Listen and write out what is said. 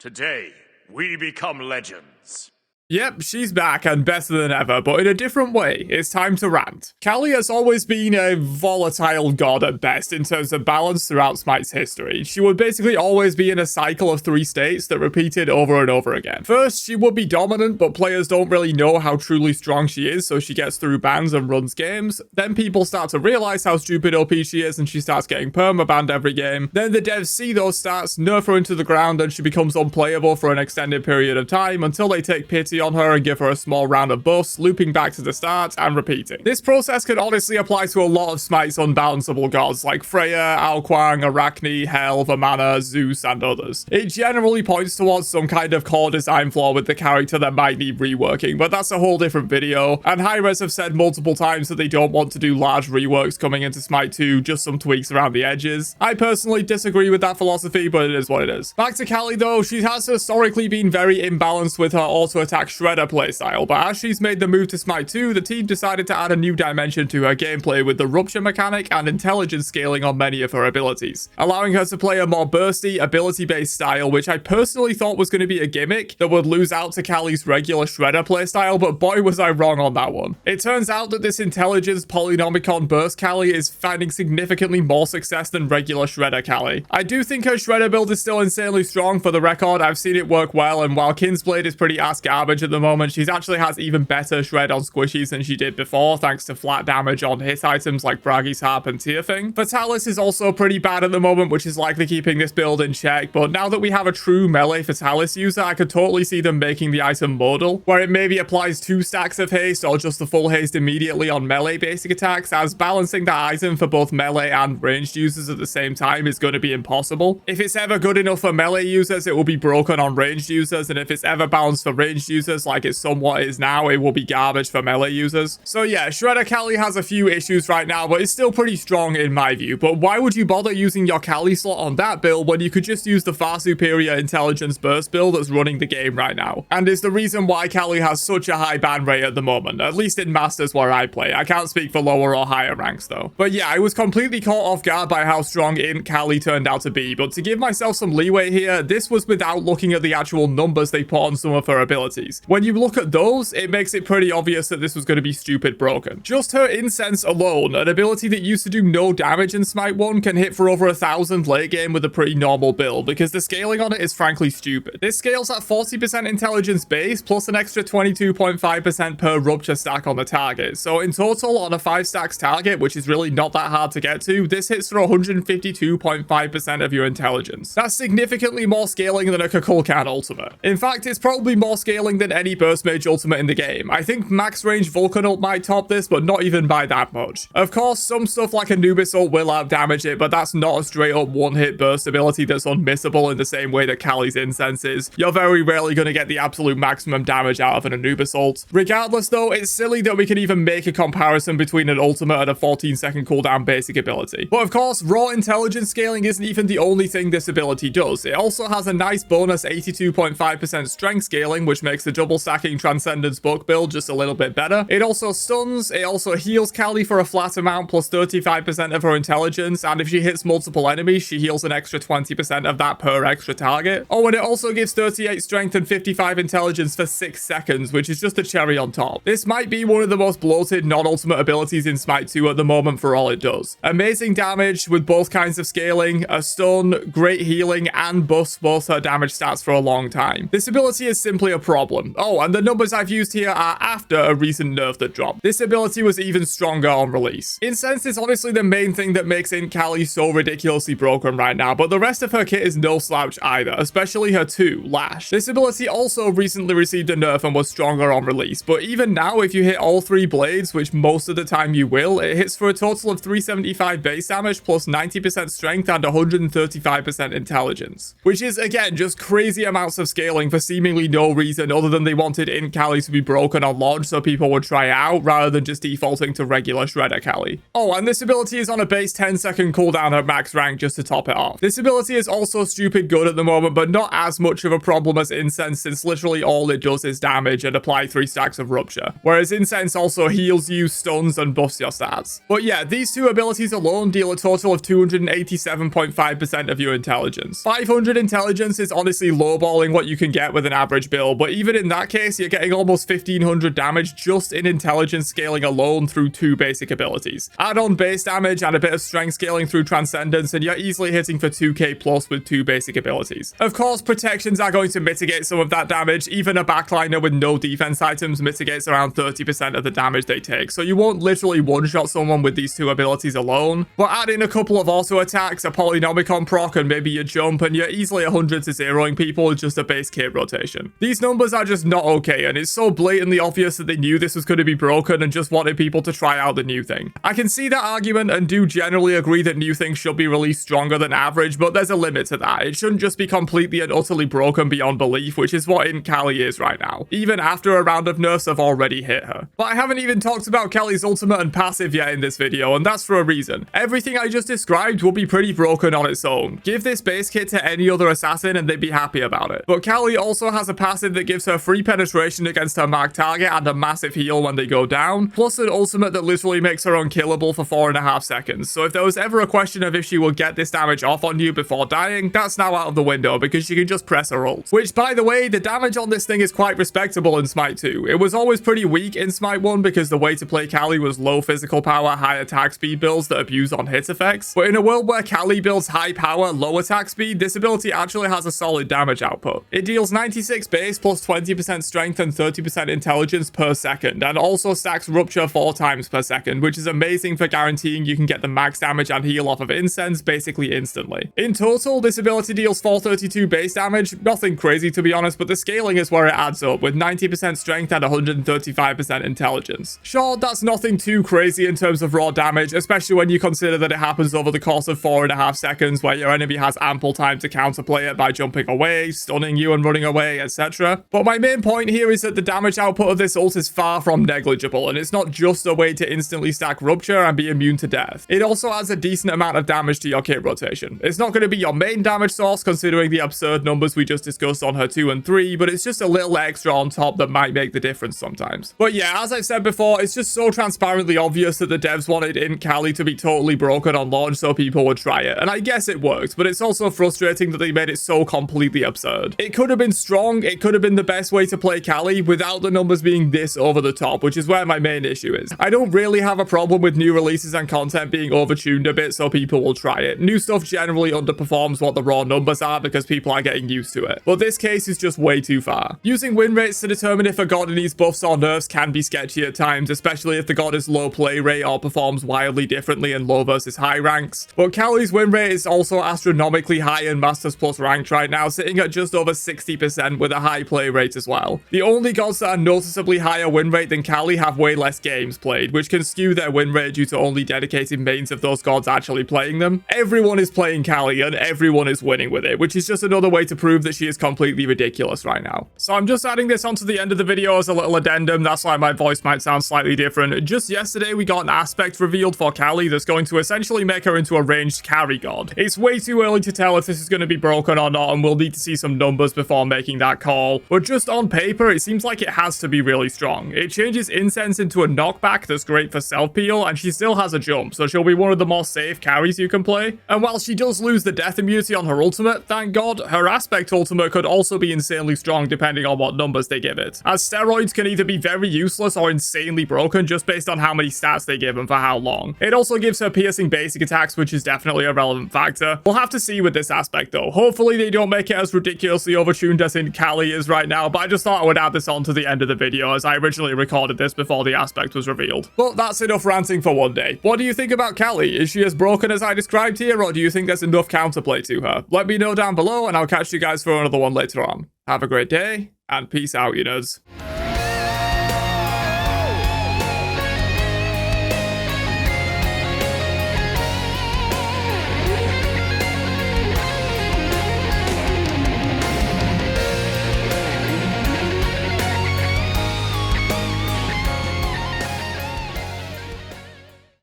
Today, we become legends. Yep, she's back and better than ever, but in a different way. It's time to rant. Cali has always been a volatile god at best in terms of balance throughout Smite's history. She would basically always be in a cycle of 3 states that repeated over and over again. First, she would be dominant, but players don't really know how truly strong she is, so she gets through bans and runs games. Then people start to realize how stupid OP she is, and she starts getting perma-banned every game. Then the devs see those stats, nerf her into the ground, and she becomes unplayable for an extended period of time until they take pity on her and give her a small round of buffs, looping back to the start and repeating. This process can honestly apply to a lot of Smite's unbalanceable gods like Freya, Alquang, Arachne, Hel, Vamana, Zeus, and others. It generally points towards some kind of core design flaw with the character that might need reworking, but that's a whole different video, and Hi-Rez have said multiple times that they don't want to do large reworks coming into Smite 2, just some tweaks around the edges. I personally disagree with that philosophy, but it is what it is. Back to Cali though, she has historically been very imbalanced with her auto-attack Shredder playstyle, but as she's made the move to Smite 2, the team decided to add a new dimension to her gameplay with the rupture mechanic and intelligence scaling on many of her abilities, allowing her to play a more bursty, ability-based style, which I personally thought was going to be a gimmick that would lose out to Cali's regular Shredder playstyle, but boy was I wrong on that one. It turns out that this intelligence polynomicon burst Cali is finding significantly more success than regular Shredder Cali. I do think her Shredder build is still insanely strong. For the record, I've seen it work well, and while Kinsblade is pretty ass garbage at the moment, she actually has even better shred on squishies than she did before, thanks to flat damage on hit items like Braggy's Harp and Tearthing. Fatalis is also pretty bad at the moment, which is likely keeping this build in check, but now that we have a true melee Fatalis user, I could totally see them making the item modal, where it maybe applies 2 stacks of haste or just the full haste immediately on melee basic attacks, as balancing that item for both melee and ranged users at the same time is going to be impossible. If it's ever good enough for melee users, it will be broken on ranged users, and if it's ever balanced for ranged users like it somewhat is now, it will be garbage for melee users. So yeah, Shredder Cali has a few issues right now, but it's still pretty strong in my view. But why would you bother using your Cali slot on that build when you could just use the far superior intelligence burst build that's running the game right now? And is the reason why Cali has such a high ban rate at the moment, at least in Masters where I play. I can't speak for lower or higher ranks though. But yeah, I was completely caught off guard by how strong Int Cali turned out to be, but to give myself some leeway here, this was without looking at the actual numbers they put on some of her abilities. When you look at those, it makes it pretty obvious that this was going to be stupid broken. Just her incense alone, an ability that used to do no damage in Smite 1, can hit for over 1,000 late game with a pretty normal build, because the scaling on it is frankly stupid. This scales at 40% intelligence base, plus an extra 22.5% per rupture stack on the target. So in total, on a 5 stacks target, which is really not that hard to get to, this hits for 152.5% of your intelligence. That's significantly more scaling than a Kukulkan ultimate. In fact, it's probably more scaling than any burst mage ultimate in the game. I think max range Vulcan ult might top this, but not even by that much. Of course, some stuff like Anubis ult will out damage it, but that's not a straight up one-hit burst ability that's unmissable in the same way that Cali's incense is. You're very rarely going to get the absolute maximum damage out of an Anubis ult. Regardless though, it's silly that we can even make a comparison between an ultimate and a 14-second cooldown basic ability. But of course, raw intelligence scaling isn't even the only thing this ability does. It also has a nice bonus 82.5% strength scaling, which makes the double stacking Transcendence book build just a little bit better. It also stuns, it also heals Cali for a flat amount plus 35% of her intelligence, and if she hits multiple enemies, she heals an extra 20% of that per extra target. Oh, and it also gives 38 strength and 55 intelligence for 6 seconds, which is just a cherry on top. This might be one of the most bloated non-ultimate abilities in Smite 2 at the moment for all it does. Amazing damage with both kinds of scaling, a stun, great healing, and buffs both her damage stats for a long time. This ability is simply a problem. Oh, and the numbers I've used here are after a recent nerf that dropped. This ability was even stronger on release. Incense is honestly the main thing that makes Int Cali so ridiculously broken right now, but the rest of her kit is no slouch either, especially her 2, Lash. This ability also recently received a nerf and was stronger on release, but even now if you hit all 3 blades, which most of the time you will, it hits for a total of 375 base damage plus 90% strength and 135% intelligence, which is again just crazy amounts of scaling for seemingly no reason other than they wanted Int Cali to be broken on launch so people would try it out rather than just defaulting to regular Shredder Cali. Oh, and this ability is on a base 10-second cooldown at max rank just to top it off. This ability is also stupid good at the moment, but not as much of a problem as Incense, since literally all it does is damage and apply 3 stacks of Rupture, whereas Incense also heals you, stuns, and buffs your stats. But yeah, these two abilities alone deal a total of 287.5% of your intelligence. 500 intelligence is honestly lowballing what you can get with an average build, but even in that case, you're getting almost 1500 damage just in intelligence scaling alone through 2 basic abilities. Add on base damage and a bit of strength scaling through Transcendence, and you're easily hitting for 2k plus with 2 basic abilities. Of course, protections are going to mitigate some of that damage. Even a backliner with no defense items mitigates around 30% of the damage they take, so you won't literally one-shot someone with these 2 abilities alone, but add in a couple of auto attacks, a Polynomicon proc, and maybe a jump, and you're easily 100 to 0ing people with just a base kit rotation. These numbers are just not okay, and it's so blatantly obvious that they knew this was going to be broken and just wanted people to try out the new thing. I can see that argument and do generally agree that new things should be released stronger than average, but there's a limit to that. It shouldn't just be completely and utterly broken beyond belief, which is what Int Cali is right now, even after a round of nerfs have already hit her. But I haven't even talked about Cali's ultimate and passive yet in this video, and that's for a reason. Everything I just described will be pretty broken on its own. Give this base kit to any other assassin and they'd be happy about it. But Cali also has a passive that gives her free penetration against her marked target and a massive heal when they go down, plus an ultimate that literally makes her unkillable for 4.5 seconds. So if there was ever a question of if she will get this damage off on you before dying, that's now out of the window because she can just press her ult. Which, by the way, the damage on this thing is quite respectable in Smite 2. It was always pretty weak in Smite 1 because the way to play Cali was low physical power, high attack speed builds that abuse on hit effects. But in a world where Cali builds high power, low attack speed, this ability actually has a solid damage output. It deals 96 base plus 20% strength and 30% intelligence per second, and also stacks Rupture 4 times per second, which is amazing for guaranteeing you can get the max damage and heal off of Incense basically instantly. In total, this ability deals 432 base damage, nothing crazy to be honest, but the scaling is where it adds up, with 90% strength and 135% intelligence. Sure, that's nothing too crazy in terms of raw damage, especially when you consider that it happens over the course of 4.5 seconds, where your enemy has ample time to counterplay it by jumping away, stunning you and running away, etc. But my main point here is that the damage output of this ult is far from negligible, and it's not just a way to instantly stack Rupture and be immune to death. It also adds a decent amount of damage to your kit rotation. It's not going to be your main damage source considering the absurd numbers we just discussed on her 2 and 3, but it's just a little extra on top that might make the difference sometimes. But yeah, as I've said before, it's just so transparently obvious that the devs wanted Int Cali to be totally broken on launch so people would try it, and I guess it worked, but it's also frustrating that they made it so completely absurd. It could have been strong, it could have been the best way to play Cali without the numbers being this over the top, which is where my main issue is. I don't really have a problem with new releases and content being overtuned a bit so people will try it. New stuff generally underperforms what the raw numbers are because people are getting used to it, but this case is just way too far. Using win rates to determine if a god needs buffs or nerfs can be sketchy at times, especially if the god is low play rate or performs wildly differently in low versus high ranks. But Cali's win rate is also astronomically high in Masters Plus ranked right now, sitting at just over 60% with a high play rate as well. The only gods that are noticeably higher win rate than Cali have way less games played, which can skew their win rate due to only dedicated mains of those gods actually playing them. Everyone is playing Cali and everyone is winning with it, which is just another way to prove that she is completely ridiculous right now. So I'm just adding this onto the end of the video as a little addendum, that's why my voice might sound slightly different. Just yesterday we got an aspect revealed for Cali that's going to essentially make her into a ranged carry god. It's way too early to tell if this is going to be broken or not, and we'll need to see some numbers before making that call, but just on paper it seems like it has to be really strong. It changes Incense into a knockback that's great for self peel, and she still has a jump, so she'll be one of the more safe carries you can play. And while she does lose the death immunity on her ultimate, thank god, her aspect ultimate could also be insanely strong depending on what numbers they give it, as steroids can either be very useless or insanely broken just based on how many stats they give them for how long. It also gives her piercing basic attacks, which is definitely a relevant factor. We'll have to see with this aspect though. Hopefully they don't make it as ridiculously overtuned as Int Cali is right now, but I just thought I would add this on to the end of the video as I originally recorded this before the aspect was revealed. But that's enough ranting for one day. What do you think about Cali? Is she as broken as I described here, or do you think there's enough counterplay to her? Let me know down below and I'll catch you guys for another one later on. Have a great day, and peace out, you nerds.